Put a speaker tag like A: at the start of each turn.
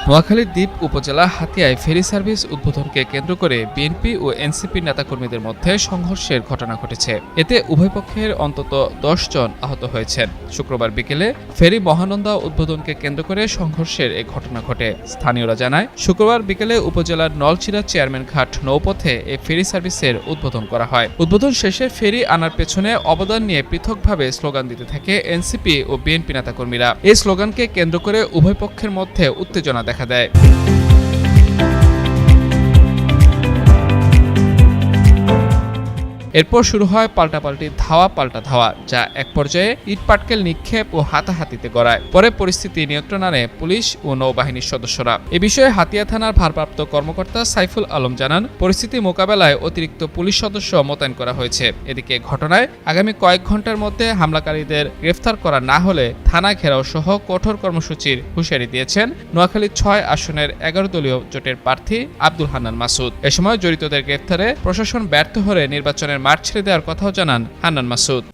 A: নোয়াখালীর দ্বীপ উপজেলা হাতিয়ায় ফেরি সার্ভিস উদ্বোধনকে কেন্দ্র করে বিএনপি ও এনসিপি নেতাকর্মীদের মধ্যে সংঘর্ষের ঘটনা ঘটেছে। এতে উভয় পক্ষের অন্তত 10 জন আহত হয়েছেন। শুক্রবার বিকেলে ফেরি মহানন্দা উদ্বোধনকে কেন্দ্র করে সংঘর্ষের এই ঘটনা ঘটে। স্থানীয়রা জানায়, শুক্রবার বিকেলে উপজেলার নলচিরা চেয়ারম্যান ঘাট নৌপথে এই ফেরি সার্ভিসের উদ্বোধন করা হয়। উদ্বোধন শেষে ফেরি আনার পেছনে অবদান নিয়ে পৃথকভাবে স্লোগান দিতে থাকে এনসিপি ও বিএনপি নেতাকর্মীরা। এই স্লোগানকে কেন্দ্র করে উভয় পক্ষের মধ্যে উত্তেজনা দেখা দেয়। এরপর শুরু হয় পাল্টাপাল্টি পাল্টা ধাওয়া, যা এক পর্যায়ে ইটপাটকেল নিক্ষেপ ও হাতাহাতিতে গড়ায়। পরে পরিস্থিতি নিয়ন্ত্রণে আনে পুলিশ ও নৌবাহিনীর সদস্যরা। এ বিষয়ে হাতিয়া থানার ভারপ্রাপ্ত কর্মকর্তা সাইফুল আলম জানান, পরিস্থিতি মোকাবেলায় অতিরিক্ত পুলিশ সদস্য মোতায়েন করা হয়েছে। এদিকে ঘটনায় আগামী কয়েক ঘন্টার মধ্যে হামলাকারীদের গ্রেফতার করা না হলে থানা ঘেরাও সহ কঠোর কর্মসূচির হুঁশিয়ারি দিয়েছেন নোয়াখালী ৬ আসনের ১১ দলীয় জোটের প্রার্থী আব্দুল হান্নান মাসুদ। এ সময় জড়িতদের গ্রেফতারে প্রশাসন ব্যর্থ হলে নির্বাচনের মাঠ ছেড়ে দেওয়ার কথাও জানান হান্নান মাসুদ।